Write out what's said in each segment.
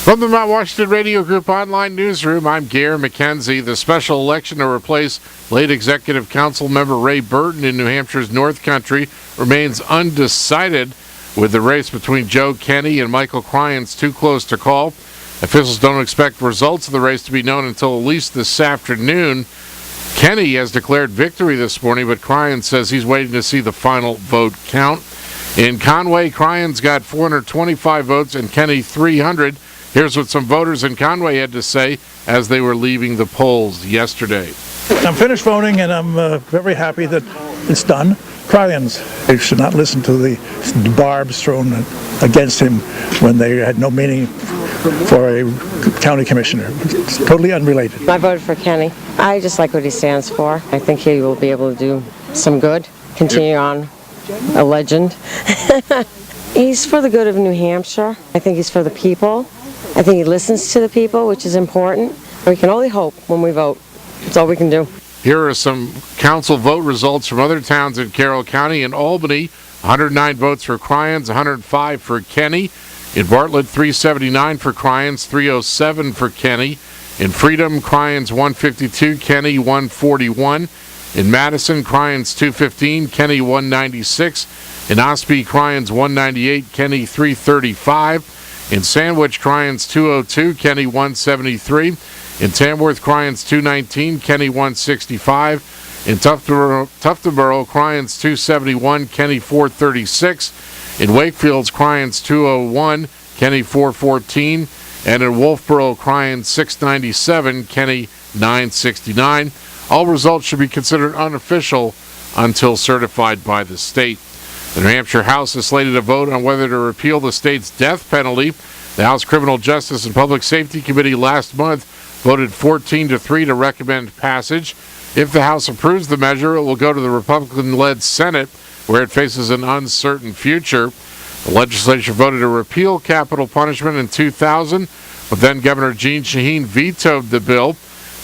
From the Mount Washington Radio Group Online Newsroom, I'm Gare McKenzie. The special election to replace late Executive Council member Ray Burton in New Hampshire's North Country remains undecided, with the race between Joe Kenney and Michael Cryans too close to call. Officials don't expect results of the race to be known until at least this afternoon. Kenney has declared victory this morning, but Cryans says he's waiting to see the final vote count. In Conway, Cryans got 425 votes and Kenney 300. Here's what some voters in Conway had to say as they were leaving the polls yesterday. I'm finished voting, and I'm very happy that it's done. Cryans, they should not listen to the barbs thrown against him when they had no meaning for a county commissioner. It's totally unrelated. I voted for Kenney. I just like what he stands for. I think he will be able to do some good, continue on a legend. He's for the good of New Hampshire. I think he's for the people. I think he listens to the people, which is important. We can only hope when we vote. That's all we can do. Here are some council vote results from other towns in Carroll County. In Albany, 109 votes for Cryans, 105 for Kenney. In Bartlett, 379 for Cryans, 307 for Kenney. In Freedom, Cryans 152, Kenney 141. In Madison, Cryans 215, Kenney 196. In Ospey, Cryans 198, Kenney 335. In Sandwich, Cryans 202, Kenney 173. In Tamworth, Cryans 219, Kenney 165. In Tuftonboro, Cryans 271, Kenney 436. In Wakefield's, Cryans 201, Kenney 414. And in Wolfboro, Cryans 697, Kenney 969. All results should be considered unofficial until certified by the state. The New Hampshire House is slated to vote on whether to repeal the state's death penalty. The House Criminal Justice and Public Safety Committee last month voted 14-3 to recommend passage. If the House approves the measure, it will go to the Republican-led Senate, where it faces an uncertain future. The legislature voted to repeal capital punishment in 2000, but then Governor Jeanne Shaheen vetoed the bill.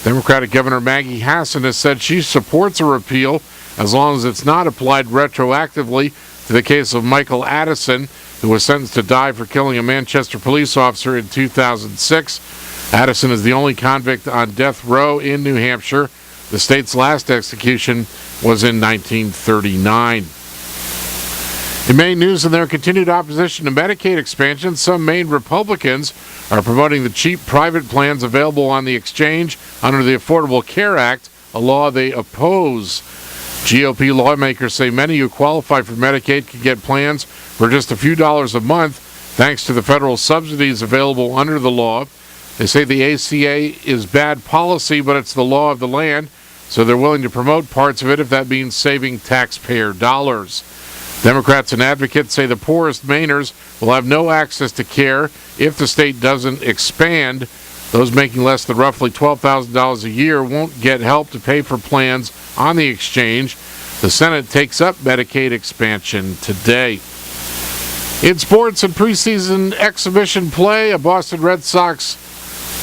Democratic Governor Maggie Hassan has said she supports a repeal as long as it's not applied retroactively to the case of Michael Addison, who was sentenced to die for killing a Manchester police officer in 2006. Addison is the only convict on death row in New Hampshire. The state's last execution was in 1939. In Maine news, and their continued opposition to Medicaid expansion, some Maine Republicans are promoting the cheap private plans available on the exchange under the Affordable Care Act, a law they oppose. GOP lawmakers say many who qualify for Medicaid can get plans for just a few dollars a month thanks to the federal subsidies available under the law. They say the ACA is bad policy, but it's the law of the land, so they're willing to promote parts of it if that means saving taxpayer dollars. Democrats and advocates say the poorest Mainers will have no access to care if the state doesn't expand. Those making less than roughly $12,000 a year won't get help to pay for plans on the exchange. The Senate takes up Medicaid expansion today. In sports and preseason exhibition play, a Boston Red Sox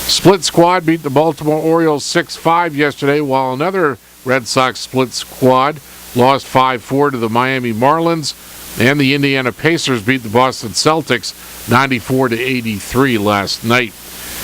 split squad beat the Baltimore Orioles 6-5 yesterday, while another Red Sox split squad lost 5-4 to the Miami Marlins, and the Indiana Pacers beat the Boston Celtics 94-83 last night.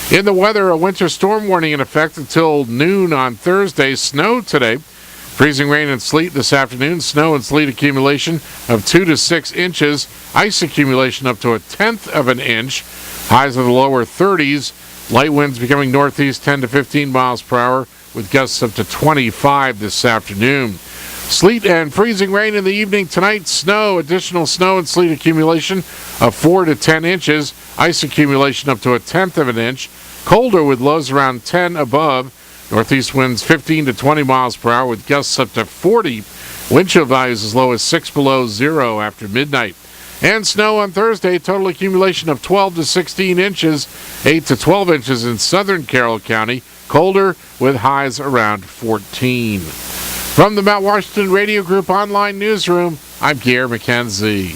In the weather, a winter storm warning in effect until noon on Thursday. Snow today. Freezing rain and sleet this afternoon. Snow and sleet accumulation of 2 to 6 inches. Ice accumulation up to 1/10 of an inch. Highs in the lower 30s. Light winds becoming northeast 10 to 15 miles per hour with gusts up to 25 this afternoon. Sleet and freezing rain in the evening tonight. Snow, additional snow and sleet accumulation of 4 to 10 inches. Ice accumulation up to 1/10 of an inch. Colder with lows around 10 above. Northeast winds 15 to 20 miles per hour with gusts up to 40. Wind chill values as low as 6 below zero after midnight. And snow on Thursday, total accumulation of 12 to 16 inches, 8 to 12 inches in southern Carroll County. Colder with highs around 14. From the Mount Washington Radio Group Online Newsroom, I'm Gare McKenzie.